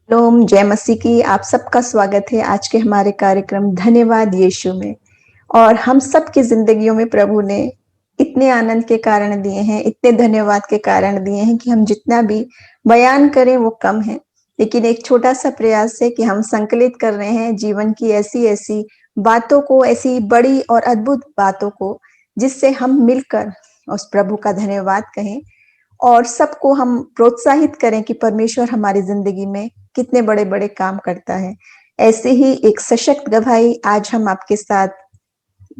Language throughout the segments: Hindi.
लोम जय मसीह की आप सबका स्वागत है आज के हमारे कार्यक्रम धन्यवाद यीशु में। और हम सब की जिंदगियों में प्रभु ने इतने आनंद के कारण दिए हैं, इतने धन्यवाद के कारण दिए हैं कि हम जितना भी बयान करें वो कम है। लेकिन एक छोटा सा प्रयास है कि हम संकलित कर रहे हैं जीवन की ऐसी ऐसी बातों को, ऐसी बड़ी और अद्भुत बातों को, जिससे हम मिलकर उस प्रभु का धन्यवाद कहें और सबको हम प्रोत्साहित करें कि परमेश्वर हमारी जिंदगी में कितने बड़े बड़े काम करता है। ऐसे ही एक सशक्त गवाही आज हम आपके साथ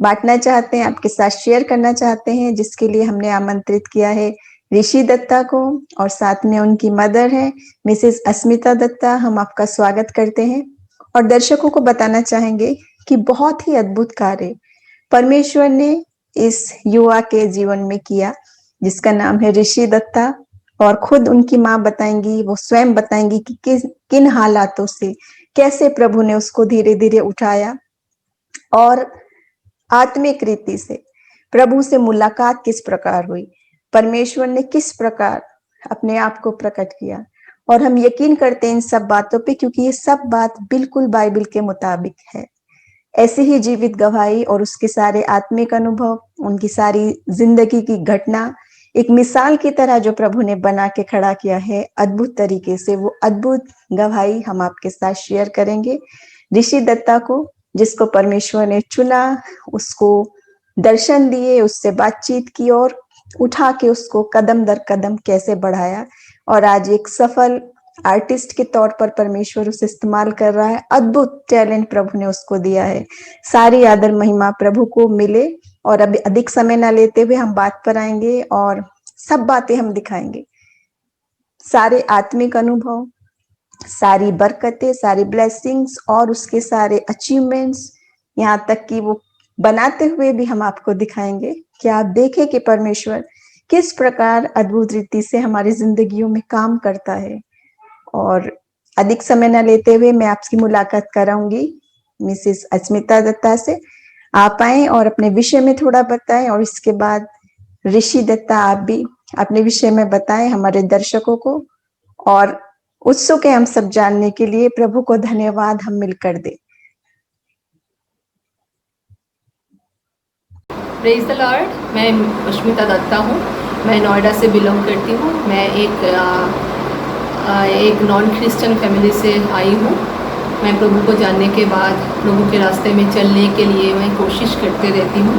बांटना चाहते हैं, आपके साथ शेयर करना चाहते हैं, जिसके लिए हमने आमंत्रित किया है ऋषि दत्ता को और साथ में उनकी मदर है मिसेस अस्मिता दत्ता। हम आपका स्वागत करते हैं और दर्शकों को बताना चाहेंगे कि बहुत ही अद्भुत कार्य परमेश्वर ने इस युवा के जीवन में किया, जिसका नाम है ऋषि दत्ता। और खुद उनकी माँ बताएंगी, वो स्वयं बताएंगी कि किन हालातों से कैसे प्रभु ने उसको धीरे धीरे उठाया और आत्मिक रीति से प्रभु से मुलाकात किस प्रकार हुई, परमेश्वर ने किस प्रकार अपने आप को प्रकट किया। और हम यकीन करते हैं इन सब बातों पे, क्योंकि ये सब बात बिल्कुल बाइबल के मुताबिक है। ऐसे ही जीवित गवाही और उसके सारे आत्मिक अनुभव, उनकी सारी जिंदगी की घटना एक मिसाल की तरह जो प्रभु ने बना के खड़ा किया है अद्भुत तरीके से, वो अद्भुत गवाही हम आपके साथ शेयर करेंगे। ऋषि दत्ता को, जिसको परमेश्वर ने चुना, उसको दर्शन दिए, उससे बातचीत की और उठा के उसको कदम दर कदम कैसे बढ़ाया और आज एक सफल आर्टिस्ट के तौर पर परमेश्वर उसे इस्तेमाल कर रहा है। अद्भुत टैलेंट प्रभु ने उसको दिया है। सारी आदर महिमा प्रभु को मिले। और अभी अधिक समय ना लेते हुए हम बात पर आएंगे और सब बातें हम दिखाएंगे, सारे आत्मिक अनुभव, सारी बरकतें, सारी ब्लेसिंग्स और उसके सारे अचीवमेंट्स, यहाँ तक कि वो बनाते हुए भी हम आपको दिखाएंगे कि आप देखें कि परमेश्वर किस प्रकार अद्भुत रीति से हमारी जिंदगियों में काम करता है। और अधिक समय न लेते हुए मैं आपकी मुलाकात कराऊंगी मिसेस अस्मिता दत्ता से। आप आए और अपने विषय में थोड़ा बताएं और इसके बाद ऋषि दत्ता आप भी अपने विषय में बताएं हमारे दर्शकों को। और उत्सुक है हम सब जानने के लिए, प्रभु को धन्यवाद हम मिलकर दे। Praise the Lord. मैं अस्मिता दत्ता हूँ, मैं नोएडा से बिलोंग करती हूँ। मैं एक नॉन क्रिश्चियन फैमिली से आई हूँ। मैं प्रभु को जानने के बाद प्रभु के रास्ते में चलने के लिए मैं कोशिश करते रहती हूँ।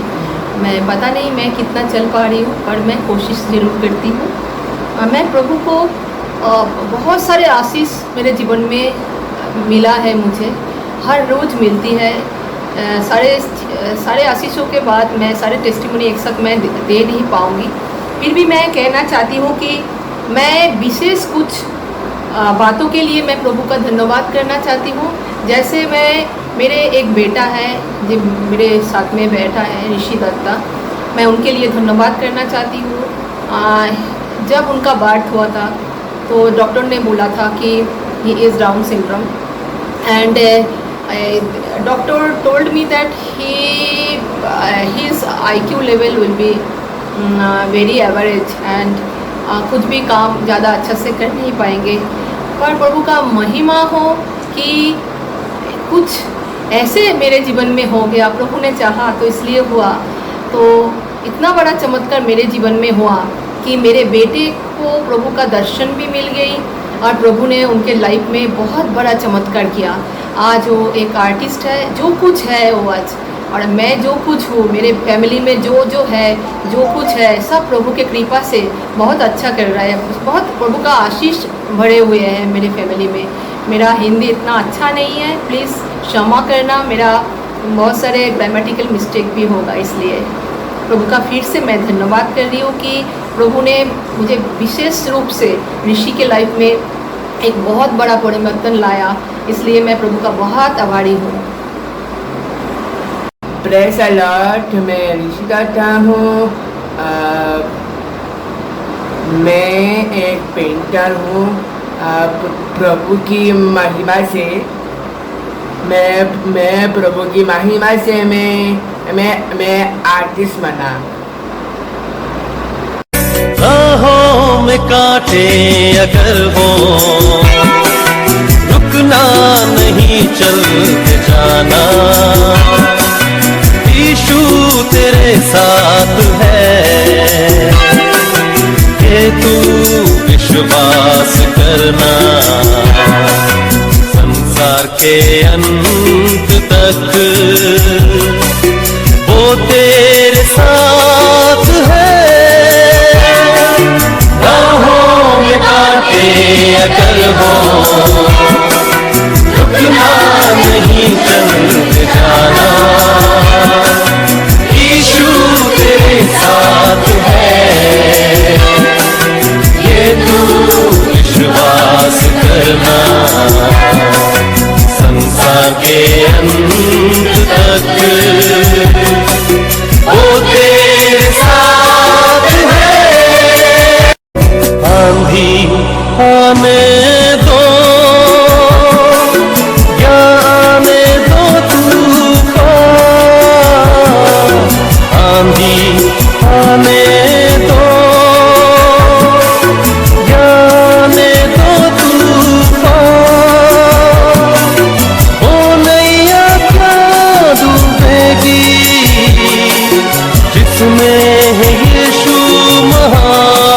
मैं पता नहीं मैं कितना चल पा रही हूँ, पर मैं कोशिश ज़रूर करती हूँ। मैं प्रभु को बहुत सारे आशीष मेरे जीवन में मिला है, मुझे हर रोज़ मिलती है। सारे आशीषों के बाद मैं सारे टेस्टिमनी एक साथ मैं दे नहीं पाऊँगी। फिर भी मैं कहना चाहती हूँ कि मैं विशेष कुछ बातों के लिए मैं प्रभु का धन्यवाद करना चाहती हूँ। जैसे मेरे एक बेटा है जो मेरे साथ में बैठा है, ऋषि दत्ता, मैं उनके लिए धन्यवाद करना चाहती हूँ। जब उनका बर्थ हुआ था तो डॉक्टर ने बोला था कि he is down syndrome and doctor told me that his IQ level will be very average and कुछ भी काम ज़्यादा अच्छा से कर नहीं पाएंगे। पर प्रभु का महिमा हो कि कुछ ऐसे मेरे जीवन में हो गया, प्रभु ने चाहा तो इसलिए हुआ। तो इतना बड़ा चमत्कार मेरे जीवन में हुआ कि मेरे बेटे को प्रभु का दर्शन भी मिल गई और प्रभु ने उनके लाइफ में बहुत बड़ा चमत्कार किया। आज वो एक आर्टिस्ट है, जो कुछ है वो आज, और मैं जो कुछ हूँ, मेरे फैमिली में जो कुछ है सब प्रभु के कृपा से बहुत अच्छा कर रहा है। बहुत प्रभु का आशीष भरे हुए हैं मेरे फैमिली में। मेरा हिंदी इतना अच्छा नहीं है, प्लीज़ क्षमा करना, मेरा बहुत सारे ग्रामेटिकल मिस्टेक भी होगा, इसलिए प्रभु का फिर से मैं धन्यवाद कर रही हूँ कि प्रभु ने मुझे विशेष रूप से ऋषि के लाइफ में एक बहुत बड़ा परिवर्तन लाया, इसलिए मैं प्रभु का बहुत आभारी हूँ। Praise the Lord. मैं ऋषि दत्ता हूँ। मैं एक पेंटर हूँ। प्रभु की महिमा से मैं प्रभु की महिमा से मैं आर्टिस्ट बना। राहों में कांटे अगर हो, रुक रुकना नहीं, चल के जाना। यीशु तेरे साथ है, ये तू विश्वास करना। संसार के अंत तक वो तेरे साथ है। राहों में कांटे अगर हो, रुकना नहीं, चल के जाना। यीशु तेरे साथ है, ये तू विश्वास करना। संसार के अंत तक वो तेरे साथ है। आंधी आने दो या आने दो तूफान, आंधी आने दो या आने दो तूफान, ओ नैया क्या डूबेगी जिसमें है यीशु महान।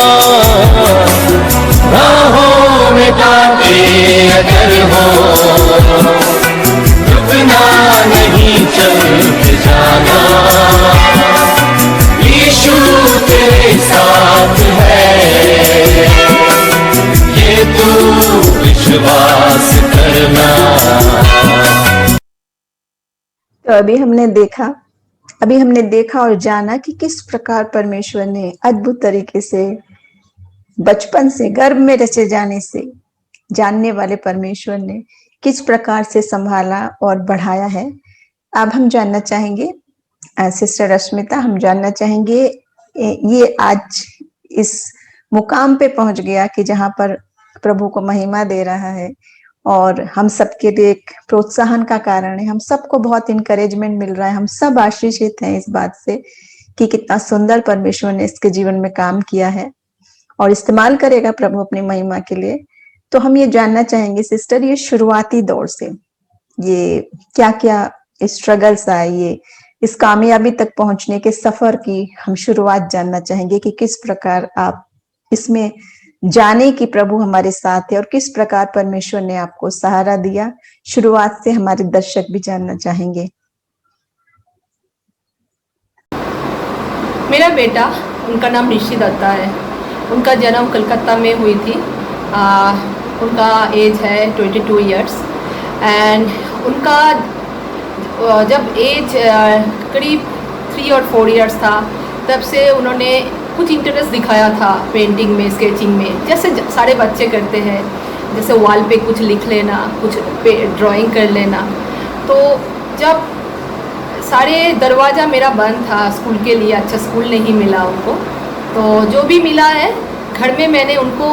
राहों में कांटे अगर हो, रुकना नहीं, चल के जाना। यीशु तेरे साथ है, ये तू विश्वास करना। तो अभी हमने देखा और जाना कि किस प्रकार परमेश्वर ने अद्भुत तरीके से बचपन से, गर्भ में रचे जाने से जानने वाले परमेश्वर ने किस प्रकार से संभाला और बढ़ाया है। अब हम जानना चाहेंगे, सिस्टर रश्मिता, हम जानना चाहेंगे ये आज इस मुकाम पे पहुंच गया कि जहां पर प्रभु को महिमा दे रहा है और हम सबके लिए एक प्रोत्साहन का कारण है। हम सबको बहुत इंकरेजमेंट मिल रहा है, हम सब आशीषित हैं इस बात से कि कितना सुंदर परमेश्वर ने इसके जीवन में काम किया है और इस्तेमाल करेगा प्रभु अपनी महिमा के लिए। तो हम ये जानना चाहेंगे सिस्टर, ये शुरुआती दौर से ये क्या क्या स्ट्रगल्स आए, ये इस कामयाबी तक पहुंचने के सफर की हम शुरुआत जानना चाहेंगे कि किस प्रकार आप इसमें जाने कि प्रभु हमारे साथ है और किस प्रकार परमेश्वर ने आपको सहारा दिया। शुरुआत से हमारे दर्शक भी जानना चाहेंगे। मेरा बेटा, उनका नाम ऋषि दत्ता है। उनका जन्म कलकत्ता में हुई थी। उनका एज है 22 इयर्स एंड उनका जब एज करीब 3 और 4 इयर्स था तब से उन्होंने कुछ इंटरेस्ट दिखाया था पेंटिंग में, स्केचिंग में, जैसे सारे बच्चे करते हैं। जैसे वॉल पे कुछ लिख लेना, कुछ पे ड्राइंग कर लेना। तो जब सारे दरवाज़ा मेरा बंद था स्कूल के लिए, अच्छा स्कूल नहीं मिला उनको, तो जो भी मिला है घर में मैंने उनको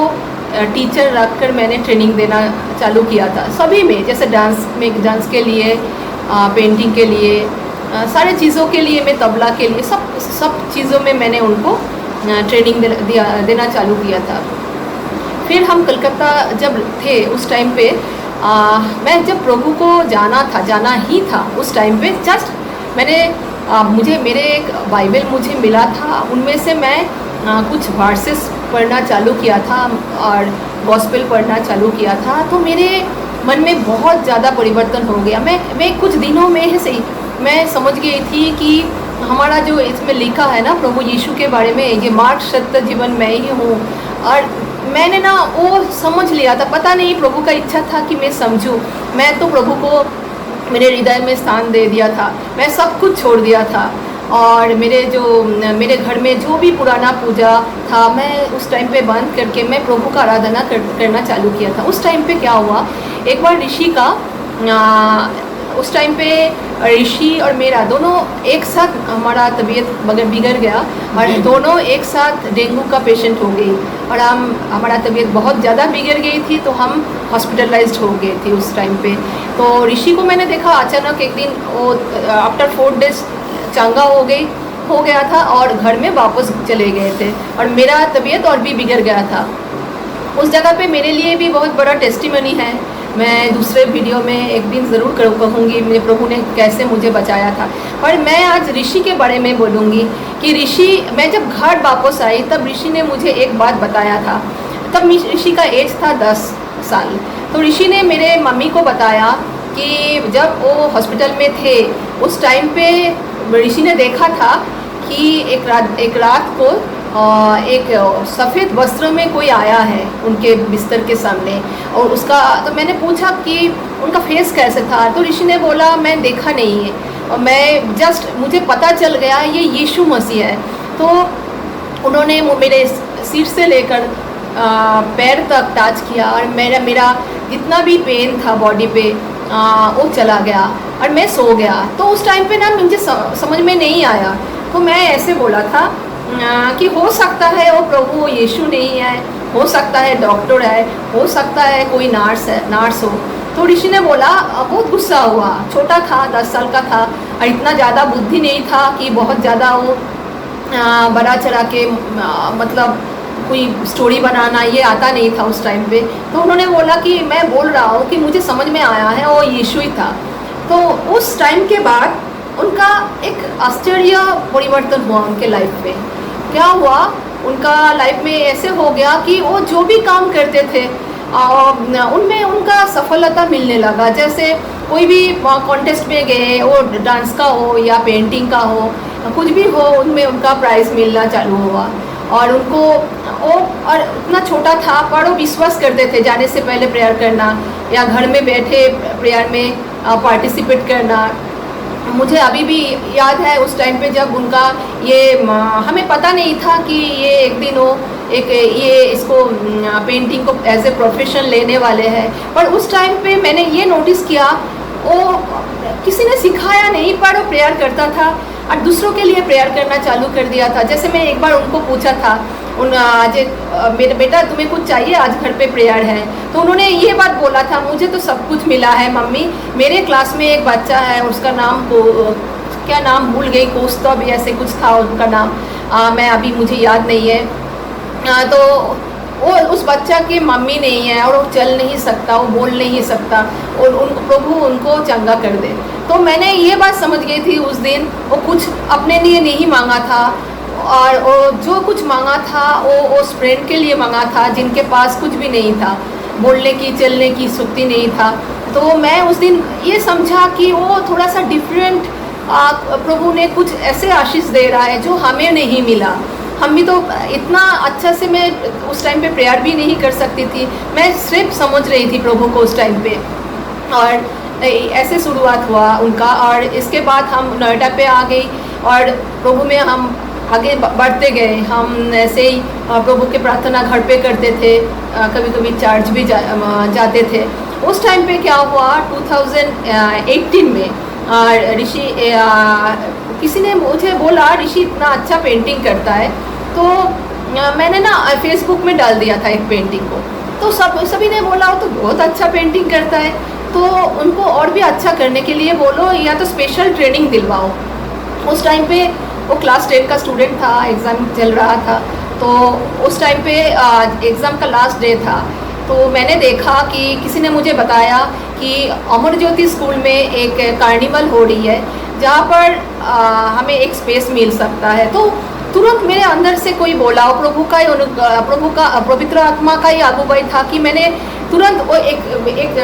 टीचर रख कर मैंने ट्रेनिंग देना चालू किया था सभी में। जैसे डांस के लिए, पेंटिंग के लिए, सारे चीज़ों के लिए, मैं तबला के लिए, सब चीज़ों में मैंने उनको ट्रेनिंग देना चालू किया था। फिर हम कलकत्ता जब थे उस टाइम पे मैं जब प्रभु को जाना ही था उस टाइम पे जस्ट मैंने मेरे एक बाइबल मुझे मिला था, उनमें से मैं कुछ वर्सेस पढ़ना चालू किया था और गॉस्पेल पढ़ना चालू किया था। तो मेरे मन में बहुत ज़्यादा परिवर्तन हो गया। मैं कुछ दिनों में ही सही मैं समझ गई थी कि हमारा जो इसमें लिखा है ना प्रभु यीशु के बारे में, ये मार्ग सत्य जीवन मैं ही हूँ, और मैंने ना वो समझ लिया था। पता नहीं प्रभु का इच्छा था कि मैं समझूं। मैं तो प्रभु को मेरे हृदय में स्थान दे दिया था, मैं सब कुछ छोड़ दिया था और मेरे घर में जो भी पुराना पूजा था मैं उस टाइम पे बंद करके मैं प्रभु का आराधना करना चालू किया था। उस टाइम पे क्या हुआ, एक बार ऋषि का उस टाइम पे ऋषि और मेरा दोनों एक साथ हमारा तबीयत बिगड़ गया और दोनों एक साथ डेंगू का पेशेंट हो गई और हमारा तबीयत बहुत ज़्यादा बिगड़ गई थी, तो हम हॉस्पिटलाइज्ड हो गए थे उस टाइम पे। तो ऋषि को मैंने देखा अचानक एक दिन वो आफ्टर 4 डेज चंगा हो गया था और घर में वापस चले गए थे और मेरा तबीयत और भी बिगड़ गया था। उस जगह पे मेरे लिए भी बहुत बड़ा टेस्टिमनी है मैं दूसरे वीडियो में एक दिन ज़रूर कहूँगी मेरे प्रभु ने कैसे मुझे बचाया था। पर मैं आज ऋषि के बारे में बोलूँगी कि ऋषि, मैं जब घर वापस आई तब ऋषि ने मुझे एक बात बताया था। तब ऋषि का एज था 10 साल। तो ऋषि ने मेरे मम्मी को बताया कि जब वो हॉस्पिटल में थे उस टाइम पे ऋषि ने देखा था कि एक रात को एक सफ़ेद वस्त्र में कोई आया है उनके बिस्तर के सामने, और उसका, तो मैंने पूछा कि उनका फेस कैसे था, तो ऋषि ने बोला मैं देखा नहीं है, और मैं जस्ट मुझे पता चल गया ये यीशु मसीह है। तो उन्होंने मेरे सिर से लेकर पैर तक टच किया और मेरा जितना भी पेन था बॉडी पे वो चला गया और मैं सो गया। तो उस टाइम पे ना मुझे समझ में नहीं आया, तो मैं ऐसे बोला था कि हो सकता है वो प्रभु यीशु नहीं है, हो सकता है डॉक्टर है, हो सकता है कोई नर्स हो। तो ऋषि ने बोला, बहुत गुस्सा हुआ, छोटा था 10 साल का था और इतना ज़्यादा बुद्धि नहीं था कि बहुत ज़्यादा वो बड़ा चढ़ा के मतलब कोई स्टोरी बनाना ये आता नहीं था उस टाइम पे। तो उन्होंने बोला कि मैं बोल रहा हूँ कि मुझे समझ में आया है वो यीशु ही था। तो उस टाइम के बाद उनका एक आश्चर्य परिवर्तन हुआ उनके लाइफ में। क्या हुआ, उनका लाइफ में ऐसे हो गया कि वो जो भी काम करते थे उनमें उनका सफलता मिलने लगा। जैसे कोई भी कॉन्टेस्ट में गए, वो डांस का हो या पेंटिंग का हो, कुछ भी हो, उनमें उनका प्राइज़ मिलना चालू हुआ। और उनको वो, और इतना छोटा था पर वो विश्वास करते थे जाने से पहले प्रेयर करना या घर में बैठे प्रेयर में पार्टिसिपेट करना। मुझे अभी भी याद है उस टाइम पे जब उनका ये, हमें पता नहीं था कि ये एक दिन वो ये इसको पेंटिंग को एज ए प्रोफेशन लेने वाले हैं। पर उस टाइम पे मैंने ये नोटिस किया, वो किसी ने सिखाया नहीं पर वो प्रेयर करता था और दूसरों के लिए प्रेयर करना चालू कर दिया था। जैसे मैं एक बार उनको पूछा था, आज मेरा बेटा तुम्हें कुछ चाहिए, आज घर पे प्रेयर है, तो उन्होंने ये बात बोला था, मुझे तो सब कुछ मिला है मम्मी, मेरे क्लास में एक बच्चा है, उसका नाम क्या नाम भूल गई, कौस्तभ ऐसे कुछ था उनका नाम, मैं अभी मुझे याद नहीं है। तो वो उस बच्चा की मम्मी नहीं है और वो चल नहीं सकता, वो बोल नहीं सकता, और प्रभु उनको चंगा कर दे। तो मैंने ये बात समझ गई थी उस दिन, वो कुछ अपने लिए नहीं मांगा था, और वो जो कुछ मांगा था वो उस फ्रेंड के लिए मांगा था जिनके पास कुछ भी नहीं था, बोलने की चलने की शक्ति नहीं था। तो मैं उस दिन ये समझा कि वो थोड़ा सा डिफरेंट, प्रभु ने कुछ ऐसे आशीष दे रहा है जो हमें नहीं मिला। हम भी तो इतना अच्छा से, मैं उस टाइम पे प्रेयर भी नहीं कर सकती थी, मैं सिर्फ समझ रही थी प्रभु को उस टाइम पे। और ऐसे शुरुआत हुआ उनका, और इसके बाद हम नोएडा पे आ गई और प्रभु में हम आगे बढ़ते गए। हम ऐसे ही प्रभु के प्रार्थना घर पे करते थे, कभी कभी चर्च भी जाते थे। उस टाइम पे क्या हुआ, 2018 में ऋषि, किसी ने मुझे बोला ऋषि इतना अच्छा पेंटिंग करता है, तो मैंने ना फेसबुक में डाल दिया था एक पेंटिंग को, तो सभी ने बोला वो तो बहुत अच्छा पेंटिंग करता है, तो उनको और भी अच्छा करने के लिए बोलो या तो स्पेशल ट्रेनिंग दिलवाओ। उस टाइम पे वो क्लास 10 का स्टूडेंट था, एग्ज़ाम चल रहा था, तो उस टाइम पे एग्ज़ाम का लास्ट डे था। तो मैंने देखा कि किसी ने मुझे बताया कि अमर ज्योति स्कूल में एक कार्निवल हो रही है जहाँ पर हमें एक स्पेस मिल सकता है। तो तुरंत मेरे अंदर से कोई बोला, प्रभु का पवित्र आत्मा का ही अगुवाई था कि मैंने तुरंत वो एक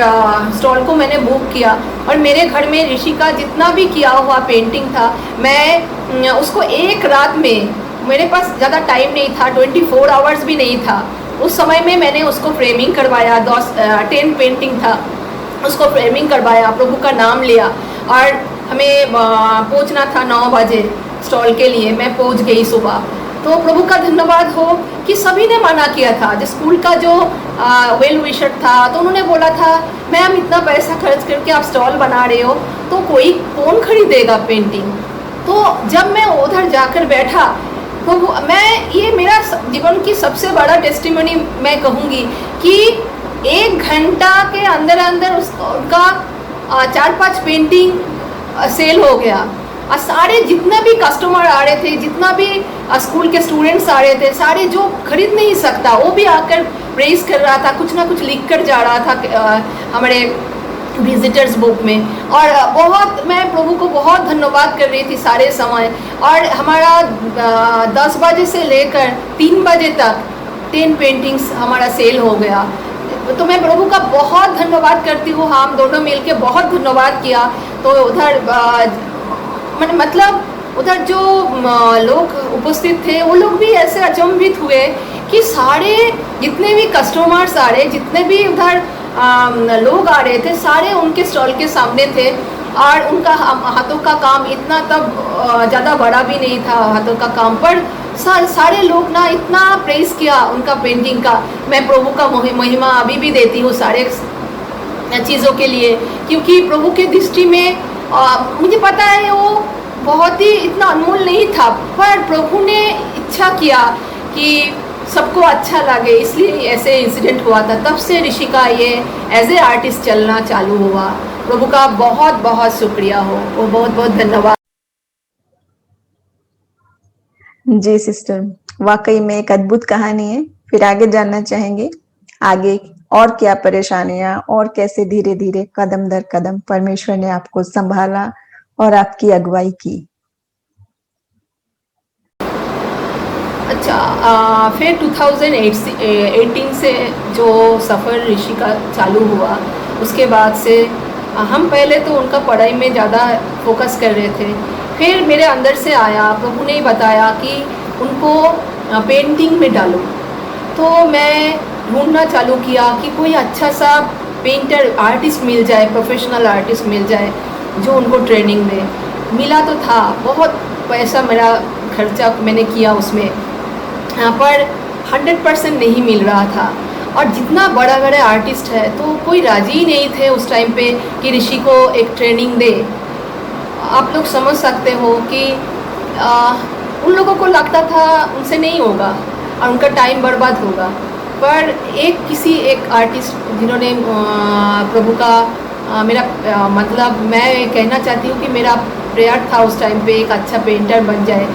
स्टॉल को मैंने बुक किया, और मेरे घर में ऋषि का जितना भी किया हुआ पेंटिंग था, मैं उसको एक रात में, मेरे पास ज़्यादा टाइम नहीं था, 24 आवर्स भी नहीं था उस समय में, मैंने उसको फ्रेमिंग करवाया। 10 पेंटिंग था, उसको फ्रेमिंग करवाया, प्रभु का नाम लिया, और हमें पहुंचना था 9 बजे स्टॉल के लिए। मैं पहुंच गई सुबह। तो प्रभु का धन्यवाद हो कि सभी ने मना किया था। जो स्कूल का जो वेल विशर था, तो उन्होंने बोला था मैम इतना पैसा खर्च करके आप स्टॉल बना रहे हो तो कौन खरीदेगा पेंटिंग। तो जब मैं उधर जाकर बैठा, प्रभु, ये मेरा जीवन की सबसे बड़ा टेस्टिमनी मैं कहूँगी कि 1 घंटा के अंदर उनका 4-5 पेंटिंग सेल हो गया। और सारे जितना भी कस्टमर आ रहे थे, जितना भी स्कूल के स्टूडेंट्स आ रहे थे, सारे जो खरीद नहीं सकता वो भी आकर प्रेज कर रहा था, कुछ ना कुछ लिख कर जा रहा था हमारे विजिटर्स बुक में। और बहुत मैं प्रभु को बहुत धन्यवाद कर रही थी सारे समय। और हमारा 10 बजे से लेकर 3 बजे तक 10 पेंटिंग्स हमारा सेल हो गया। तो मैं प्रभु का बहुत धन्यवाद करती हूँ। हम दोनों मिलके बहुत धन्यवाद किया। तो उधर मतलब उधर जो लोग उपस्थित थे वो लोग भी ऐसे अचंभित हुए कि सारे जितने भी कस्टमर्स आ रहे, जितने भी उधर लोग आ रहे थे, सारे उनके स्टॉल के सामने थे। और उनका हाथों का काम इतना तब ज़्यादा बड़ा भी नहीं था हाथों का काम, पर सारे लोग ना इतना प्रेज़ किया उनका पेंटिंग का। मैं प्रभु का महिमा अभी भी देती हूँ सारे चीज़ों के लिए, क्योंकि प्रभु के दृष्टि में मुझे पता है वो बहुत ही इतना अनमोल नहीं था, पर प्रभु ने इच्छा किया कि सबको अच्छा लगे, इसलिए ऐसे इंसिडेंट हुआ था। तब से ऋषि का ये एज ए आर्टिस्ट चलना चालू हुआ। प्रभु का बहुत बहुत शुक्रिया हो, वो बहुत बहुत धन्यवाद। जी सिस्टर, वाकई में एक अद्भुत कहानी है। फिर आगे जानना चाहेंगे आगे और क्या परेशानियां और कैसे धीरे धीरे कदम दर कदम परमेश्वर ने आपको संभाला और आपकी अगुवाई की। अच्छा, फिर 2018 से जो सफ़र ऋषि का चालू हुआ, उसके बाद से हम पहले तो उनका पढ़ाई में ज़्यादा फोकस कर रहे थे। फिर मेरे अंदर से आया, प्रभु ने बताया कि उनको पेंटिंग में डालो। तो मैं ढूंढना चालू किया कि कोई अच्छा सा पेंटर आर्टिस्ट मिल जाए, प्रोफेशनल आर्टिस्ट मिल जाए जो उनको ट्रेनिंग दे। मिला तो था, बहुत पैसा मेरा खर्चा मैंने किया उसमें, यहाँ पर 100% नहीं मिल रहा था। और जितना बड़ा बड़ा आर्टिस्ट है तो कोई राजी ही नहीं थे उस टाइम पे कि ऋषि को एक ट्रेनिंग दे। आप लोग समझ सकते हो कि उन लोगों को लगता था उनसे नहीं होगा और उनका टाइम बर्बाद होगा। पर एक आर्टिस्ट जिन्होंने प्रभु का मेरा मतलब मैं कहना चाहती हूँ कि मेरा प्रेयर था उस टाइम पे एक अच्छा पेंटर बन जाए,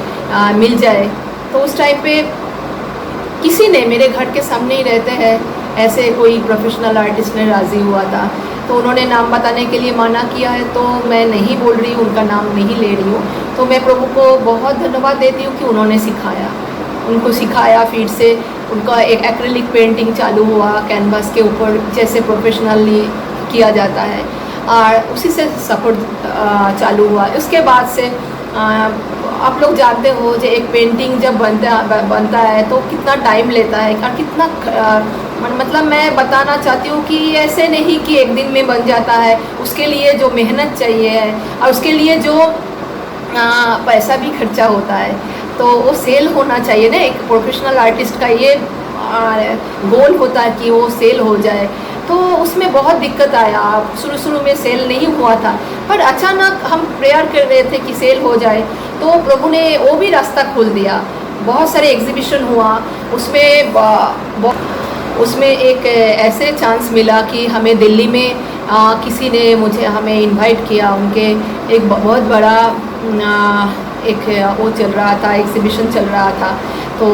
मिल जाए। तो उस टाइम पे किसी ने, मेरे घर के सामने ही रहते हैं ऐसे कोई प्रोफेशनल आर्टिस्ट ने राज़ी हुआ था। तो उन्होंने नाम बताने के लिए मना किया है, तो मैं नहीं बोल रही हूँ, उनका नाम नहीं ले रही हूँ। तो मैं प्रभु को बहुत धन्यवाद देती हूँ कि उन्होंने उनको सिखाया। फिर से उनका एक एक्रिलिक पेंटिंग चालू हुआ कैनवास के ऊपर, जैसे प्रोफेशनली किया जाता है, और उसी से सफ़र चालू हुआ। उसके बाद से आप लोग जानते हो जो एक पेंटिंग जब बनता है तो कितना टाइम लेता है और कितना मतलब मैं बताना चाहती हूँ कि ऐसे नहीं कि एक दिन में बन जाता है। उसके लिए जो मेहनत चाहिए है और उसके लिए जो पैसा भी खर्चा होता है, तो वो सेल होना चाहिए ना। एक प्रोफेशनल आर्टिस्ट का ये गोल होता है कि वो सेल हो जाए। तो उसमें बहुत दिक्कत आया, शुरू में सेल नहीं हुआ था, पर अचानक हम प्रेयर कर रहे थे कि सेल हो जाए, तो प्रभु ने वो भी रास्ता खोल दिया। बहुत सारे एग्जीबिशन हुआ, उसमें एक ऐसे चांस मिला कि हमें दिल्ली में किसी ने हमें इनवाइट किया। उनके एक बहुत बड़ा एक वो चल रहा था, एग्जीबिशन चल रहा था। तो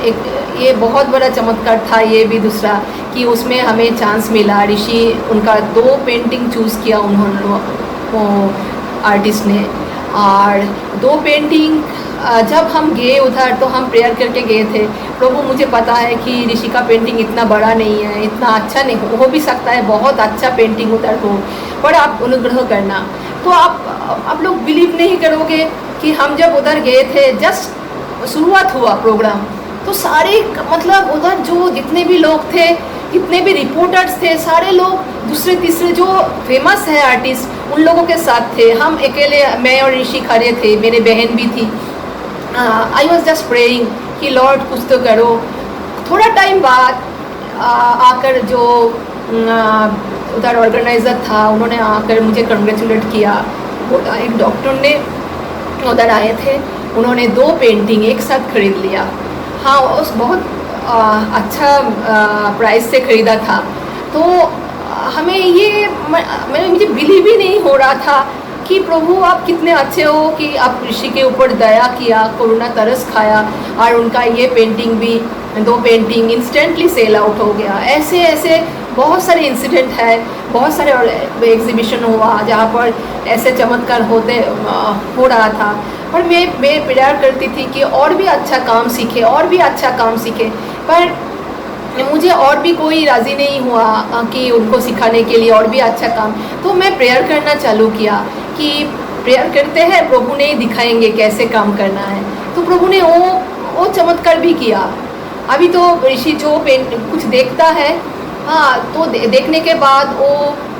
एक ये बहुत बड़ा चमत्कार था ये भी दूसरा कि उसमें हमें चांस मिला। ऋषि उनका 2 पेंटिंग चूज़ किया उन्होंने, वो आर्टिस्ट ने, और 2 पेंटिंग जब हम गए उधर तो हम प्रेयर करके गए थे, प्रभु मुझे पता है कि ऋषि का पेंटिंग इतना बड़ा नहीं है, इतना अच्छा नहीं हो भी सकता है, बहुत अच्छा पेंटिंग उधर हो, पर आप अनुग्रह करना। तो आप लोग बिलीव नहीं करोगे कि हम जब उधर गए थे, जस्ट शुरुआत हुआ प्रोग्राम, तो सारे मतलब उधर जो जितने भी लोग थे, जितने भी रिपोर्टर्स थे, सारे लोग दूसरे तीसरे जो फेमस है आर्टिस्ट उन लोगों के साथ थे। हम अकेले, मैं और ऋषि खड़े थे, मेरी बहन भी थी। आई वॉज जस्ट प्रेइंग कि लॉर्ड कुछ तो करो। थोड़ा टाइम बाद आकर जो उधर ऑर्गेनाइज़र था उन्होंने आकर मुझे कंग्रेचुलेट किया। एक डॉक्टर ने उधर आए थे, उन्होंने 2 पेंटिंग एक साथ खरीद लिया। हाँ, उस बहुत अच्छा प्राइस से ख़रीदा था। तो हमें ये मुझे बिलीव ही नहीं हो रहा था कि प्रभु आप कितने अच्छे हो कि आप ऋषि के ऊपर दया किया, करुणा तरस खाया और उनका ये पेंटिंग भी 2 पेंटिंग इंस्टेंटली सेल आउट हो गया। ऐसे ऐसे बहुत सारे इंसिडेंट है, बहुत सारे एग्जीबिशन हुआ जहाँ पर ऐसे चमत्कार हो रहा था। पर मैं प्रेयर करती थी कि और भी अच्छा काम सीखे, और भी अच्छा काम सीखे, पर मुझे और भी कोई राज़ी नहीं हुआ कि उनको सिखाने के लिए और भी अच्छा काम। तो मैं प्रेयर करना चालू किया कि प्रेयर करते हैं, प्रभु ने दिखाएंगे कैसे काम करना है। तो प्रभु ने वो चमत्कार भी किया। अभी तो ऋषि जो कुछ देखता है, हाँ, तो देखने के बाद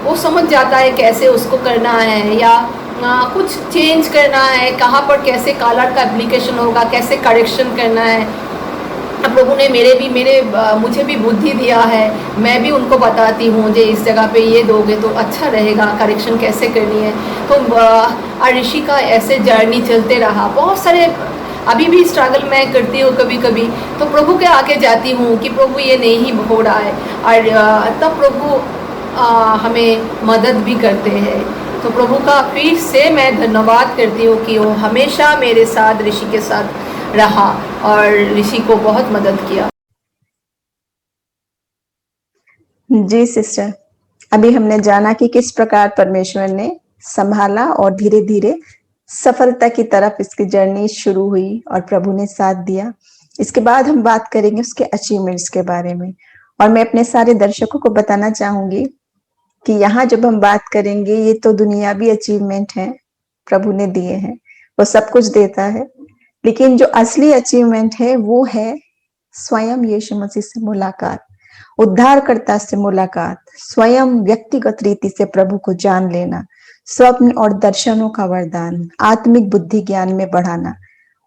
वो समझ जाता है कैसे उसको करना है, या कुछ चेंज करना है, कहाँ पर कैसे कलर का एप्लीकेशन होगा, कैसे करेक्शन करना है। प्रभु ने मुझे भी बुद्धि दिया है, मैं भी उनको बताती हूँ जे इस जगह पे ये दोगे तो अच्छा रहेगा, करेक्शन कैसे करनी है। तो ऋषि का ऐसे जर्नी चलते रहा। बहुत सारे अभी भी स्ट्रगल मैं करती हूँ कभी कभी, तो प्रभु के आके जाती हूँ कि प्रभु ये नहीं हो रहा है, और तब प्रभु हमें मदद भी करते हैं। तो प्रभु का फिर से मैं धन्यवाद करती हूँ कि वो हमेशा मेरे साथ, ऋषि के साथ रहा और ऋषि को बहुत मदद किया। जी सिस्टर, अभी हमने जाना कि किस प्रकार परमेश्वर ने संभाला और धीरे धीरे सफलता की तरफ इसकी जर्नी शुरू हुई और प्रभु ने साथ दिया। इसके बाद हम बात करेंगे उसके अचीवमेंट्स के बारे में। और मैं अपने सारे दर्शकों को बताना चाहूंगी कि यहाँ जब हम बात करेंगे, ये तो दुनियावी अचीवमेंट है, प्रभु ने दिए हैं, वो सब कुछ देता है, लेकिन जो असली अचीवमेंट है वो है स्वयं यीशु मसीह से मुलाकात, उद्धारकर्ता से मुलाकात, स्वयं व्यक्तिगत रीति से प्रभु को जान लेना, स्वप्न और दर्शनों का वरदान, आत्मिक बुद्धि ज्ञान में बढ़ाना।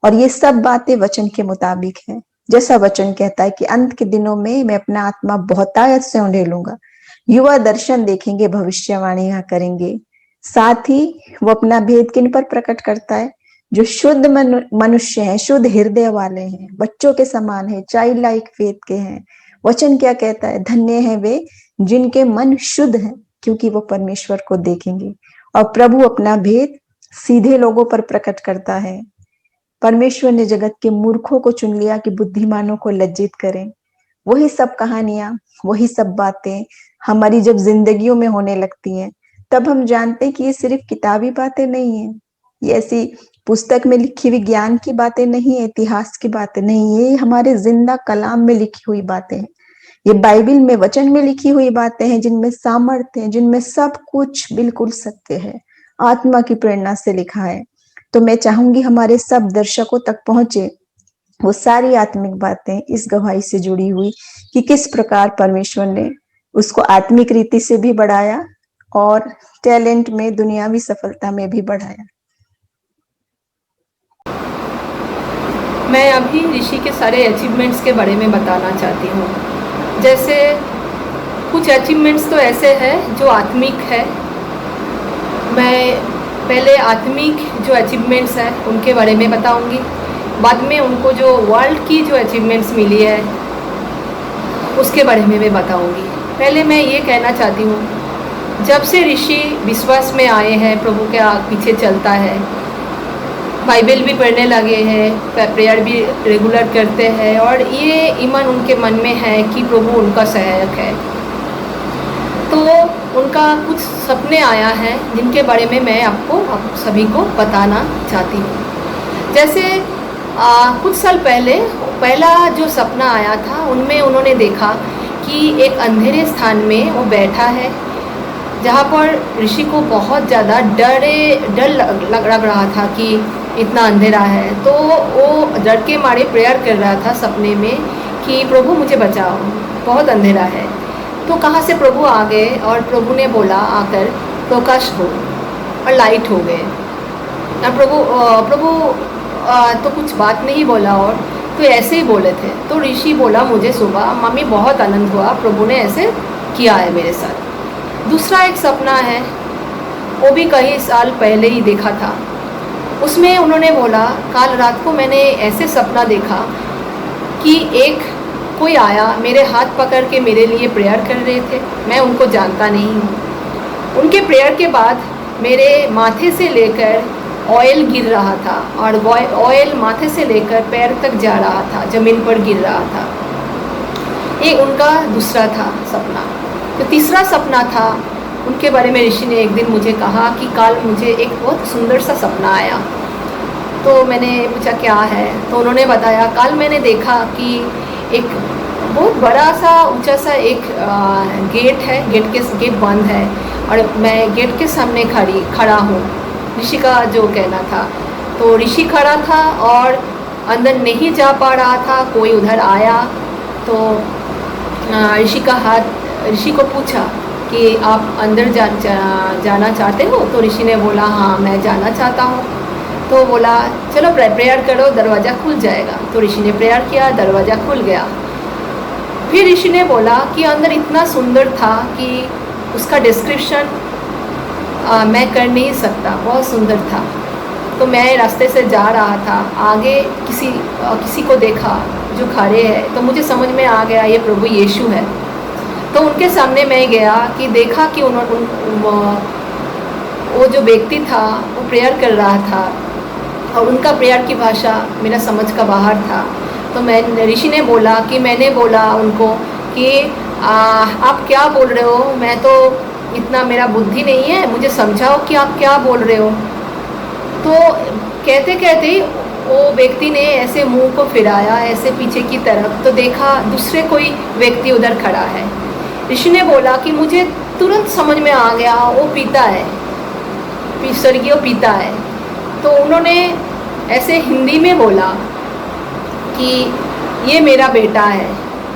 और ये सब बातें वचन के मुताबिक है। जैसा वचन कहता है कि अंत के दिनों में मैं अपना आत्मा बहुतायत से उंडेलूंगा, युवा दर्शन देखेंगे, भविष्यवाणियां करेंगे। साथ ही वो अपना भेद किन पर प्रकट करता है? जो शुद्ध मनुष्य हैं, शुद्ध हृदय वाले हैं, बच्चों के समान है, चाइल्ड लाइक फेथ के हैं। वचन क्या कहता है? धन्य है वे जिनके मन शुद्ध हैं, क्योंकि वो परमेश्वर को देखेंगे। और प्रभु अपना भेद सीधे लोगों पर प्रकट करता है। परमेश्वर ने जगत के मूर्खों को चुन लिया कि बुद्धिमानों को लज्जित करें। वही सब कहानियां, वही सब बातें हमारी जब जिंदगियों में होने लगती हैं, तब हम जानते हैं कि ये सिर्फ किताबी बातें नहीं है, ये ऐसी पुस्तक में लिखी हुई ज्ञान की बातें नहीं है, इतिहास की बातें नहीं, ये हमारे जिंदा कलाम में लिखी हुई बातें हैं। ये बाइबल में, वचन में लिखी हुई बातें हैं, जिनमें सामर्थ्य है, जिनमें सब कुछ बिल्कुल सत्य है, आत्मा की प्रेरणा से लिखा है। तो मैं चाहूंगी हमारे सब दर्शकों तक पहुंचे वो सारी आत्मिक बातें इस गवाही से जुड़ी हुई कि किस प्रकार परमेश्वर ने उसको आत्मिक रीति से भी बढ़ाया और टैलेंट में, दुनियावी सफलता में भी बढ़ाया। मैं अभी ऋषि के सारे अचीवमेंट्स के बारे में बताना चाहती हूँ। जैसे कुछ अचीवमेंट्स तो ऐसे हैं जो आत्मिक है। मैं पहले आत्मिक जो अचीवमेंट्स हैं उनके बारे में बताऊंगी, बाद में उनको जो वर्ल्ड की जो अचीवमेंट्स मिली है उसके बारे में मैं बताऊंगी। पहले मैं ये कहना चाहती हूँ, जब से ऋषि विश्वास में आए हैं, प्रभु के पीछे चलता है, बाइबल भी पढ़ने लगे हैं, प्रेयर भी रेगुलर करते हैं, और ये ईमान उनके मन में है कि प्रभु उनका सहायक है, तो उनका कुछ सपने आया है जिनके बारे में मैं आप सभी को बताना चाहती हूँ। जैसे कुछ साल पहले पहला जो सपना आया था, उनमें उन्होंने देखा कि एक अंधेरे स्थान में वो बैठा है, जहाँ पर ऋषि को बहुत ज़्यादा डर लग रहा था कि इतना अंधेरा है। तो वो डर के मारे प्रेयर कर रहा था सपने में कि प्रभु मुझे बचाओ, बहुत अंधेरा है। तो कहाँ से प्रभु आ गए और प्रभु ने बोला आकर प्रकाश हो, और लाइट हो गए। प्रभु तो कुछ बात नहीं बोला, और तो ऐसे ही बोले थे। तो ऋषि बोला मुझे सुबह, मम्मी बहुत आनंद हुआ, प्रभु ने ऐसे किया है मेरे साथ। दूसरा एक सपना है, वो भी कई साल पहले ही देखा था। उसमें उन्होंने बोला कल रात को मैंने ऐसे सपना देखा कि कोई आया, मेरे हाथ पकड़ के मेरे लिए प्रेयर कर रहे थे, मैं उनको जानता नहीं हूँ। उनके प्रेयर के बाद मेरे माथे से लेकर ऑयल गिर रहा था, और ऑयल माथे से लेकर पैर तक जा रहा था, ज़मीन पर गिर रहा था। ये उनका दूसरा था सपना। तो तीसरा सपना था, उनके बारे में ऋषि ने एक दिन मुझे कहा कि कल मुझे एक बहुत सुंदर सा सपना आया। तो मैंने पूछा क्या है, तो उन्होंने बताया कल मैंने देखा कि एक बहुत बड़ा सा ऊंचा सा एक गेट है, गेट बंद है और मैं गेट के सामने खड़ा हूँ। ऋषि का जो कहना था, तो ऋषि खड़ा था और अंदर नहीं जा पा रहा था। कोई उधर आया तो ऋषि को पूछा कि आप अंदर जाना चाहते हो? तो ऋषि ने बोला हाँ मैं जाना चाहता हूँ। तो बोला चलो प्रेयर करो, दरवाज़ा खुल जाएगा। तो ऋषि ने प्रेयर किया, दरवाज़ा खुल गया। फिर ऋषि ने बोला कि अंदर इतना सुंदर था कि उसका डिस्क्रिप्शन मैं कर नहीं सकता, बहुत सुंदर था। तो मैं रास्ते से जा रहा था, आगे किसी को देखा जो खड़े हैं, तो मुझे समझ में आ गया ये प्रभु यीशु है। तो उनके सामने मैं गया कि देखा कि वो जो व्यक्ति था वो प्रेयर कर रहा था और उनका प्रेयर की भाषा मेरा समझ का बाहर था। तो ऋषि ने बोला कि मैंने बोला उनको कि आप क्या बोल रहे हो, मैं तो इतना मेरा बुद्धि नहीं है, मुझे समझाओ कि आप क्या बोल रहे हो। तो कहते कहते वो व्यक्ति ने ऐसे मुंह को फिराया ऐसे पीछे की तरफ, तो देखा दूसरे कोई व्यक्ति उधर खड़ा है। ऋषि ने बोला कि मुझे तुरंत समझ में आ गया वो पिता है, स्वर्गीय पिता है। तो उन्होंने ऐसे हिंदी में बोला कि ये मेरा बेटा है।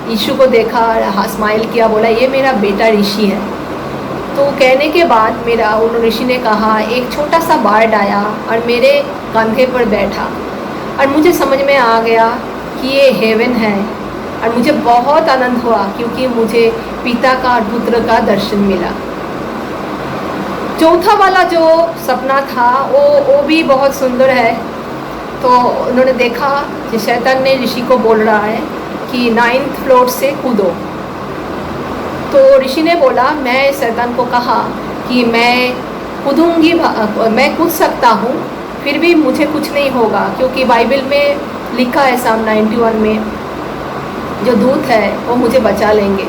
यीशु को देखा, स्माइल किया, बोला ये मेरा बेटा ऋषि है। तो कहने के बाद ऋषि ने कहा एक छोटा सा बर्ड आया और मेरे कंधे पर बैठा और मुझे समझ में आ गया कि ये हेवन है। और मुझे बहुत आनंद हुआ क्योंकि मुझे पिता का और पुत्र का दर्शन मिला। चौथा वाला जो सपना था वो भी बहुत सुंदर है। तो उन्होंने देखा कि शैतान ने ऋषि को बोल रहा है कि 9th फ्लोर से कूदो। तो ऋषि ने बोला, मैं शैतान को कहा कि मैं कूदूंगी, मैं कूद सकता हूँ, फिर भी मुझे कुछ नहीं होगा क्योंकि बाइबल में लिखा है साम 91 में जो दूत है वो मुझे बचा लेंगे।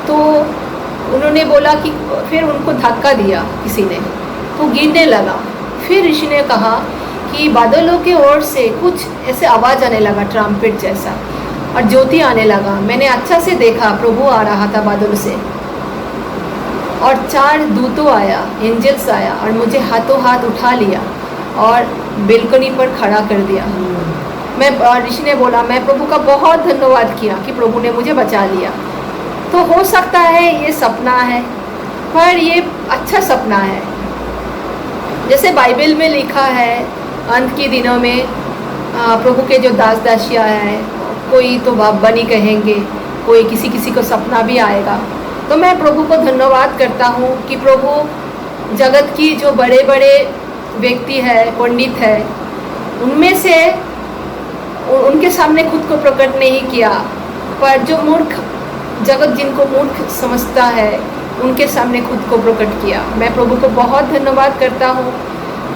तो उन्होंने बोला कि फिर उनको धक्का दिया किसी ने, तो गिरने लगा। फिर ऋषि ने कहा कि बादलों के ओर से कुछ ऐसे आवाज़ आने लगा ट्रम्पेट जैसा और ज्योति आने लगा। मैंने अच्छा से देखा, प्रभु आ रहा था बादल से और 4 दूतों आया, एंजल्स आया और मुझे हाथों हाथ उठा लिया और बेलकनी पर खड़ा कर दिया। ऋषि ने बोला मैं प्रभु का बहुत धन्यवाद किया कि प्रभु ने मुझे बचा लिया। तो हो सकता है ये सपना है, पर ये अच्छा सपना है। जैसे बाइबल में लिखा है अंत के दिनों में प्रभु के जो दास दासियाँ हैं, कोई तो बनी कहेंगे, कोई किसी को सपना भी आएगा। तो मैं प्रभु को धन्यवाद करता हूँ कि प्रभु जगत की जो बड़े बड़े व्यक्ति है, पंडित है, उनमें से उनके सामने खुद को प्रकट नहीं किया, पर जो मूर्ख जगत जिनको मूर्ख समझता है उनके सामने खुद को प्रकट किया। मैं प्रभु को बहुत धन्यवाद करता हूँ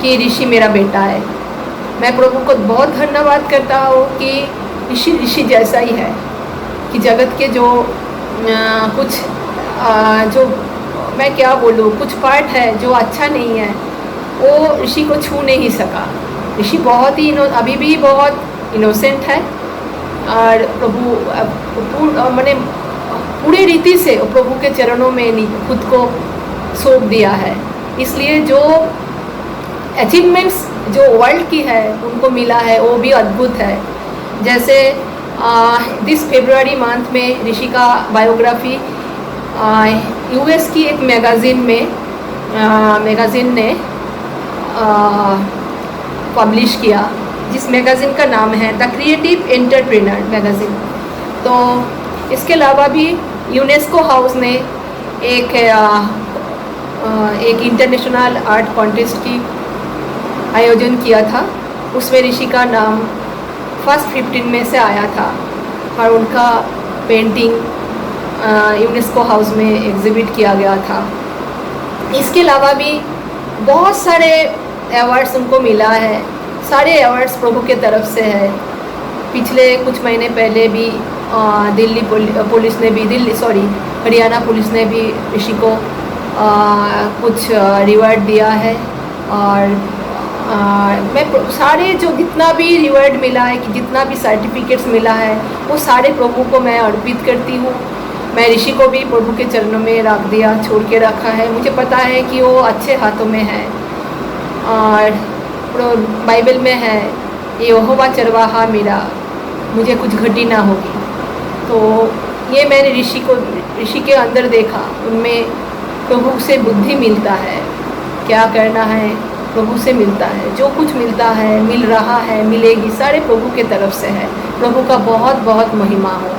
कि ऋषि मेरा बेटा है। मैं प्रभु को बहुत धन्यवाद करता हूँ कि ऋषि जैसा ही है कि जगत के जो जो मैं क्या बोलूँ, कुछ पार्ट है जो अच्छा नहीं है वो ऋषि को छू नहीं सका। ऋषि बहुत ही अभी भी बहुत इनोसेंट है और प्रभु मैंने पूरी रीति से प्रभु के चरणों में खुद को सौंप दिया है। इसलिए जो अचीवमेंट्स जो वर्ल्ड की है उनको मिला है वो भी अद्भुत है। जैसे दिस फरवरी मंथ में ऋषि का बायोग्राफी यूएस की एक मैगज़ीन ने पब्लिश किया, जिस मैगज़ीन का नाम है द क्रिएटिव एंटरप्रेन्योर मैगज़ीन। तो इसके अलावा भी यूनेस्को हाउस ने एक इंटरनेशनल आर्ट कॉन्टेस्ट की आयोजन किया था। उसमें ऋषि का नाम फर्स्ट 15 में से आया था और उनका पेंटिंग यूनेस्को हाउस में एग्जिबिट किया गया था। इसके अलावा भी बहुत सारे अवार्ड्स उनको मिला है। सारे अवार्ड्स प्रभु के तरफ से है। पिछले कुछ महीने पहले भी दिल्ली पुलिस ने भी हरियाणा पुलिस ने भी ऋषि को कुछ रिवॉर्ड दिया है। और मैं सारे जो जितना भी रिवॉर्ड मिला है कि जितना भी सर्टिफिकेट्स मिला है वो सारे प्रभु को मैं अर्पित करती हूँ। मैं ऋषि को भी प्रभु के चरणों में रख दिया, छोड़ के रखा है। मुझे पता है कि वो अच्छे हाथों में है। और बाइबल में है, यहोवा चरवाहा मेरा, मुझे कुछ घटी ना होगी। तो ये मैंने ऋषि के अंदर देखा, उनमें प्रभु से बुद्धि मिलता है, क्या करना है प्रभु से मिलता है। जो कुछ मिलता है, मिल रहा है, मिलेगी, सारे प्रभु के तरफ से है। प्रभु का बहुत बहुत महिमा हो।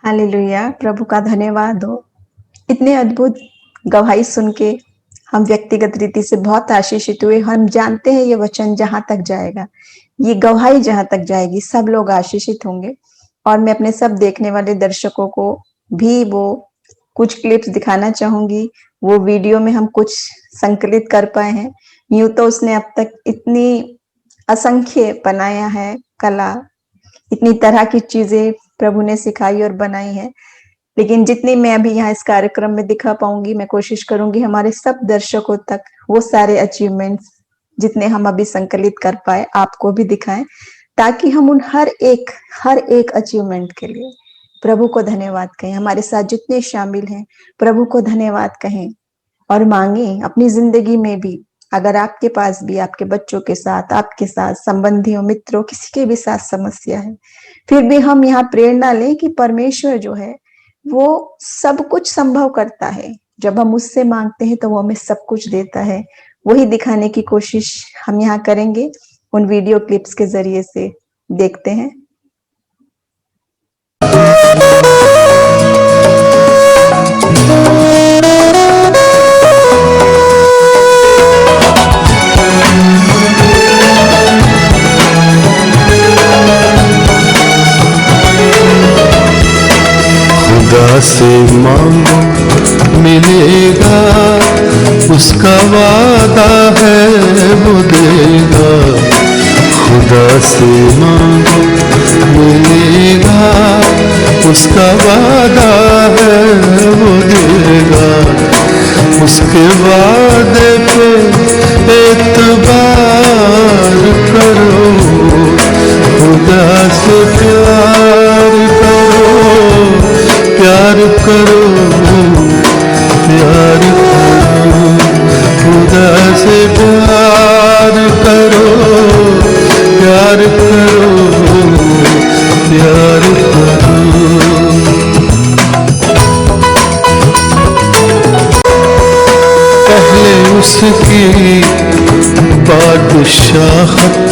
हालेलुया, प्रभु का धन्यवाद हो। इतने अद्भुत गवाही सुन के हम व्यक्तिगत रीति से बहुत आशीषित हुए। हम जानते हैं ये वचन जहां तक जाएगा, ये गवाही जहां तक जाएगी, सब लोग आशीषित होंगे। और मैं अपने सब देखने वाले दर्शकों को भी वो कुछ क्लिप्स दिखाना चाहूंगी। वो वीडियो में हम कुछ संकलित कर पाए हैं। यूं तो उसने अब तक इतनी असंख्य बनाया है कला, इतनी तरह की चीजें प्रभु ने सिखाई और बनाई है, लेकिन जितनी मैं अभी यहाँ इस कार्यक्रम में दिखा पाऊंगी, मैं कोशिश करूंगी हमारे सब दर्शकों तक वो सारे अचीवमेंट्स जितने हम अभी संकलित कर पाए आपको भी दिखाएं, ताकि हम उन हर एक अचीवमेंट के लिए प्रभु को धन्यवाद कहें। हमारे साथ जितने शामिल हैं प्रभु को धन्यवाद कहें और मांगे अपनी जिंदगी में भी। अगर आपके पास भी आपके बच्चों के साथ, आपके साथ संबंधियों, मित्रों, किसी के भी साथ समस्या है, फिर भी हम यहाँ प्रेरणा लें कि परमेश्वर जो है वो सब कुछ संभव करता है। जब हम उससे मांगते हैं तो वो हमें सब कुछ देता है। वही दिखाने की कोशिश हम यहाँ करेंगे उन वीडियो क्लिप्स के जरिए से। देखते हैं। खुदा से मांगो मिलेगा, उसका वादा है वो देगा। खुदा से मांगो मिलेगा, उसका वादा है वो देगा। उसके वादे पे एतबार करो, खुदा से प्यार करो, प्यार करो, प्यार करो। खुदा से प्यार करो, प्यार करो, प्यार करो। पहले उसकी बादशाहत,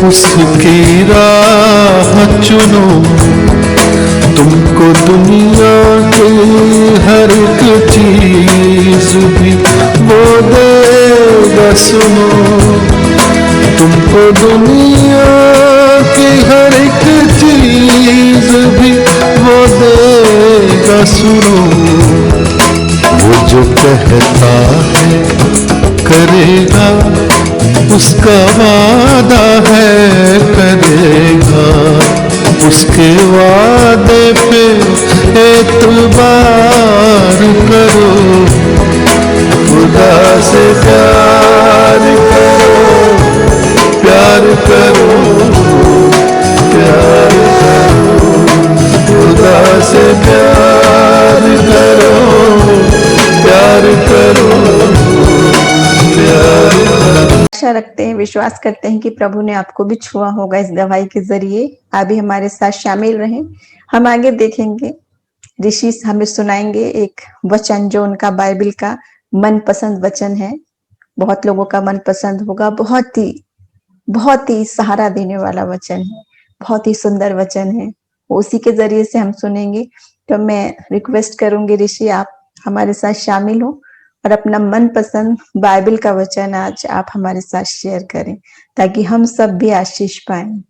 उसकी राह चुनो। तुमको दुनिया की हर एक चीज भी वो देगा, सुनो। तुमको दुनिया की हर एक चीज भी वो देगा, सुनो। वो जो कहता है करेगा, उसका वादा है करेगा। उसके वादे पे एतबार करो, खुदा से प्यार करो, प्यार करो, प्यार करो। खुदा से प्यार करो, प्यार करो, प्यार करो। आशा रखते हैं, विश्वास करते हैं कि प्रभु ने आपको भी छुआ होगा इस गवाही के जरिए। आप भी हमारे साथ शामिल रहें। हम आगे देखेंगे, ऋषि हमें सुनाएंगे एक वचन जो उनका बाइबल का मनपसंद वचन है। बहुत लोगों का मनपसंद होगा। बहुत ही सहारा देने वाला वचन है, बहुत ही सुंदर वचन है। उसी के जरिए से हम सुनेंगे। तो मैं रिक्वेस्ट करूंगी ऋषि आप हमारे साथ शामिल हो और अपना मनपसंद बाइबल का वचन आज आप हमारे साथ शेयर करें, ताकि हम सब भी आशीष पाएं।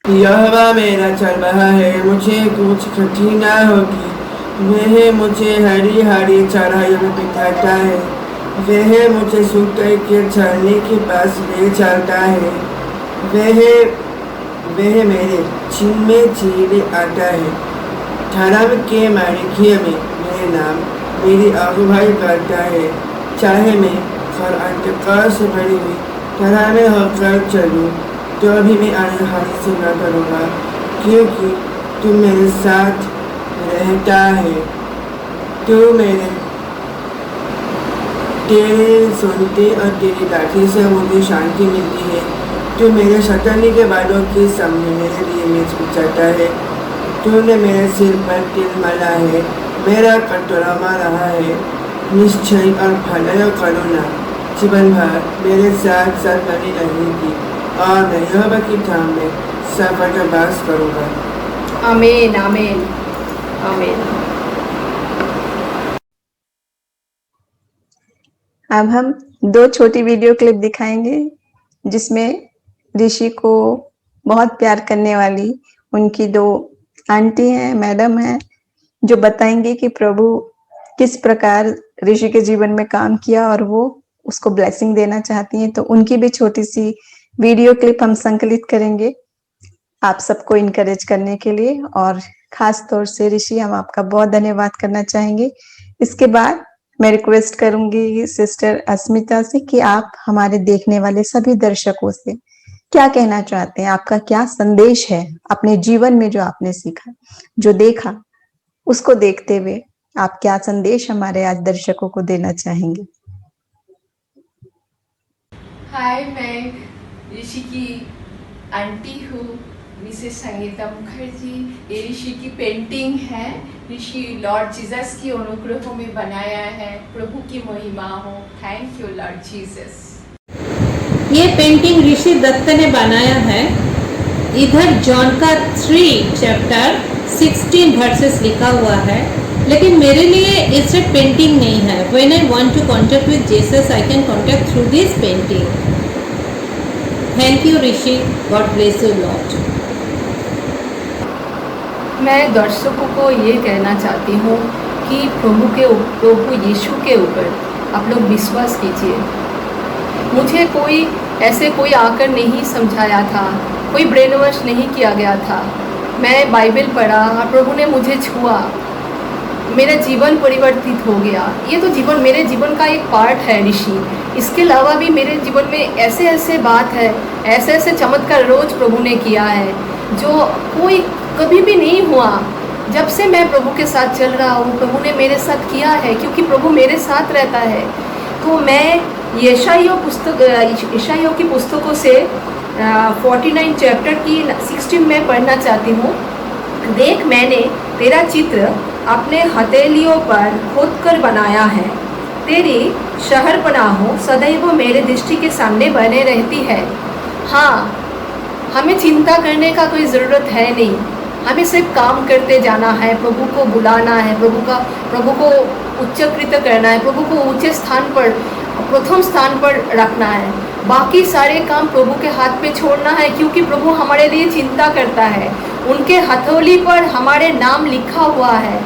यहोवा मेरा चरवाहा है, मुझे कुछ क्षति न होगी। वह मुझे हरी हरी चराइयों में बिठाता है, वह मुझे सूखे के झरने के पास ले जाता है। वह मेरे चिन में चीरे आता है। धर्म के मार्ग में मेरे नाम मेरी अगुवाई करता है। चाहे मैं हर अंधकार से भरी हुई तरह में होकर चलूँ तो भी मैं अनहानि से न डरूँगा, क्योंकि तू मेरे साथ रहता है। तू तेरे सुनते और तेरी लाठी से मुझे शांति मिलती है। तू मेरे शैतानी के बालों के सामने मेरे लिए मेज बिछाता है। तूने मेरे सिर पर तिल मला है, मेरा कटोरा मार रहा है। निश्चय और भलाई करुणा जीवन भर मेरे साथ साथ बनी रहेगी और मैं यहोवा की धाम में सफल वास करूँगा। आमीन आमीन आमीन। अब हम 2 छोटी वीडियो क्लिप दिखाएंगे जिसमें ऋषि को बहुत प्यार करने वाली उनकी 2 आंटी हैं, मैडम हैं, जो बताएंगे कि प्रभु किस प्रकार ऋषि के जीवन में काम किया और वो उसको ब्लेसिंग देना चाहती हैं। तो उनकी भी छोटी सी वीडियो क्लिप हम संकलित करेंगे आप सबको इनकरेज करने के लिए, और खास तौर से ऋषि हम आपका बहुत धन्यवाद करना चाहेंगे। इसके बाद मैं रिक्वेस्ट करूंगी सिस्टर अस्मिता से कि आप हमारे देखने वाले सभी दर्शकों से क्या कहना चाहते हैं, आपका क्या संदेश है अपने जीवन में, जो आपने सीखा, जो देखा, उसको देखते हुए आप क्या संदेश हमारे आज दर्शकों को देना चाहेंगे। हाय, मैं ऋषि की आंटी हूँ, मिसेस संगीता मुखर्जी। ये ऋषि की पेंटिंग है। ऋषि लॉर्ड जीसस की अनुग्रह में बनाया है। प्रभु की महिमा हो। Thank you Lord Jesus. ये पेंटिंग ऋषि दत्त ने बनाया है। इधर जॉन का 3 चैप्टर 16 वर्सेस लिखा हुआ है, लेकिन मेरे लिए इसे पेंटिंग नहीं है। When I want to contact with Jesus I can contact through this painting. Thank you Rishi, God bless you Lord. मैं दर्शकों को ये कहना चाहती हूँ कि प्रभु यीशु के ऊपर आप लोग विश्वास कीजिए। मुझे कोई आकर नहीं समझाया था, कोई ब्रेन वॉश नहीं किया गया था। मैं बाइबल पढ़ा और प्रभु ने मुझे छुआ, मेरा जीवन परिवर्तित हो गया। ये तो मेरे जीवन का एक पार्ट है ऋषि। इसके अलावा भी मेरे जीवन में ऐसे बात है, ऐसे चमत्कार रोज प्रभु ने किया है जो कोई कभी भी नहीं हुआ। जब से मैं प्रभु के साथ चल रहा हूँ, प्रभु ने मेरे साथ किया है, क्योंकि प्रभु मेरे साथ रहता है। तो मैं यशायाह की पुस्तकों से 49 चैप्टर की 16 में पढ़ना चाहती हूँ। देख, मैंने तेरा चित्र अपने हथेलियों पर खोद कर बनाया है। तेरी शहरपनाह सदैव मेरे दृष्टि के सामने बने रहती है। हाँ, हमें चिंता करने का कोई ज़रूरत है नहीं। हमें सिर्फ काम करते जाना है, प्रभु को बुलाना है, प्रभु को उच्चकृत करना है, प्रभु को ऊंचे स्थान पर, प्रथम स्थान पर रखना है। बाकी सारे काम प्रभु के हाथ पे छोड़ना है, क्योंकि प्रभु हमारे लिए चिंता करता है। उनके हथौली पर हमारे नाम लिखा हुआ है।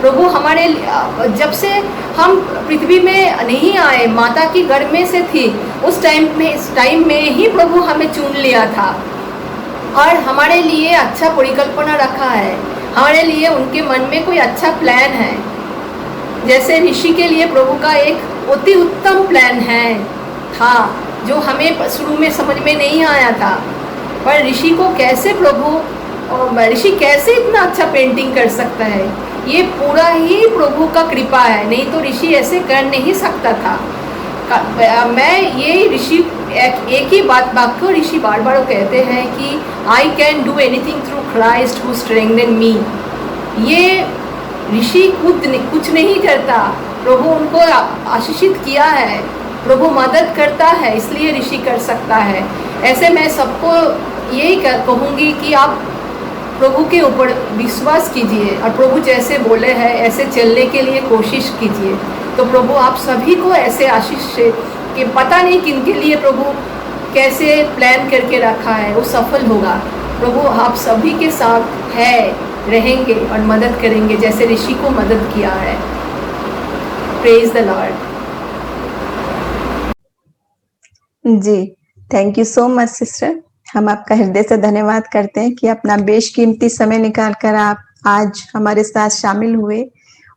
प्रभु हमारे, जब से हम पृथ्वी में नहीं आए, माता की गर्भ में से थी, उस टाइम में ही प्रभु हमें चुन लिया था और हमारे लिए अच्छा परिकल्पना रखा है। हमारे लिए उनके मन में कोई अच्छा प्लान है। जैसे ऋषि के लिए प्रभु का एक अति उत्तम प्लान था जो हमें शुरू में समझ में नहीं आया था। पर ऋषि कैसे इतना अच्छा पेंटिंग कर सकता है, ये पूरा ही प्रभु का कृपा है। नहीं तो ऋषि ऐसे कर नहीं सकता था। मैं ये ऋषि एक ही बात को ऋषि बार बार कहते हैं कि I can do anything through Christ who strengthen me. ये ऋषि खुद कुछ नहीं करता, प्रभु उनको आशीषित किया है, प्रभु मदद करता है, इसलिए ऋषि कर सकता है। ऐसे मैं सबको यही कहूँगी कि आप प्रभु के ऊपर विश्वास कीजिए और प्रभु जैसे बोले हैं ऐसे चलने के लिए कोशिश कीजिए। तो प्रभु आप सभी को ऐसे आशीष से, कि पता नहीं किन के लिए प्रभु कैसे प्लान करके रखा है, वो सफल होगा। प्रभु आप सभी के साथ रहेंगे और मदद करेंगे, जैसे ऋषि को मदद किया है। Praise the Lord. जी, thank you so much sister. हम आपका हृदय से धन्यवाद करते हैं कि अपना बेशकीमती समय निकाल कर आप आज हमारे साथ शामिल हुए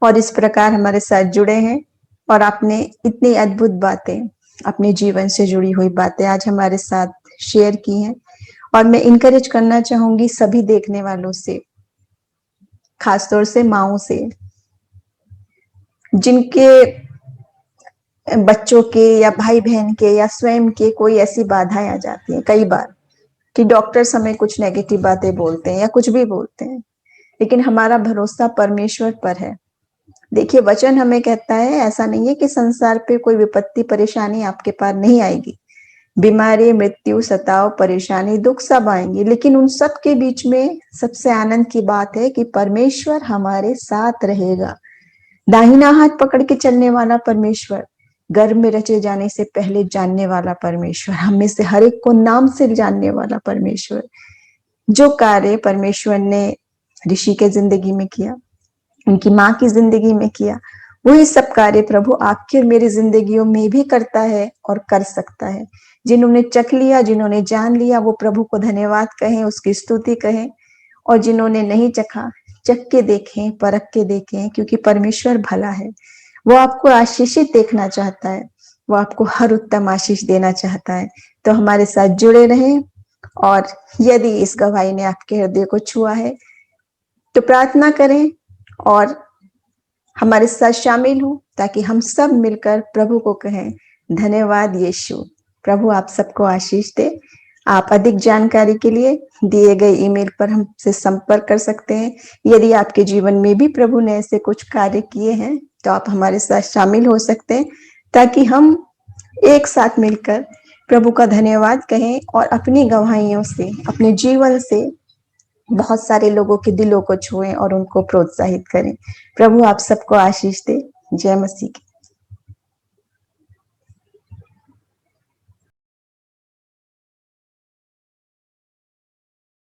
और इस प्रकार हमारे साथ जुड़े हैं और आपने इतनी अद्भुत बातें, अपने जीवन से जुड़ी हुई बातें आज हमारे साथ शेयर की हैं और मैं इनकरेज करना चाहूँगी सभी देखने वालों से, खासतौर से माँओं से, जिनके बच्चों के या भाई-बहन के या स्वयं के कोई ऐसी बाधाएँ आ जाती हैं कई बार कि डॉक्टर्स हमें कुछ नेगेटिव बातें बोलते हैं या कुछ भी बोलते हैं, लेकिन हमारा भरोसा परमेश्वर पर है। देखिए वचन हमें कहता है ऐसा नहीं है कि संसार पे कोई विपत्ति परेशानी आपके पार नहीं आएगी। बीमारी, मृत्यु, सताव, परेशानी, दुःख सब आएँगे, लेकिन उन सब के बीच में सबसे आनंद की बात है कि परमेश्वर हमारे साथ रहेगा। दाहिना हाथ पकड़ के चलने वाला परमेश्वर, गर्भ में रचे जाने से पहले जानने वाला परमेश्वर, हम में से हर एक को नाम से जानने वाला परमेश्वर, जो कार्य परमेश्वर ने ऋषि के जिंदगी में किया, उनकी माँ की जिंदगी में किया, वही सब कार्य प्रभु आपकी और मेरी जिंदगियों में भी करता है और कर सकता है। जिन्होंने चख लिया, जिन्होंने जान लिया, वो प्रभु को धन्यवाद कहें, उसकी स्तुति कहें, और जिन्होंने नहीं चखा, चख के देखें, परख के देखें, क्योंकि परमेश्वर भला है। वो आपको आशीषित देखना चाहता है, वो आपको हर उत्तम आशीष देना चाहता है। तो हमारे साथ जुड़े रहें और यदि इस गवाही ने आपके हृदय को छुआ है तो प्रार्थना करें और हमारे साथ शामिल हो ताकि हम सब मिलकर प्रभु को कहें धन्यवाद यीशु। प्रभु आप सबको आशीष दे। आप अधिक जानकारी के लिए दिए गए ईमेल पर हमसे संपर्क कर सकते हैं। यदि आपके जीवन में भी प्रभु ने ऐसे कुछ कार्य किए हैं तो आप हमारे साथ शामिल हो सकते हैं ताकि हम एक साथ मिलकर प्रभु का धन्यवाद कहें और अपनी गवाहियों से, अपने जीवन से बहुत सारे लोगों के दिलों को छुएं और उनको प्रोत्साहित करें। प्रभु आप सबको आशीष दे। जय मसीह की।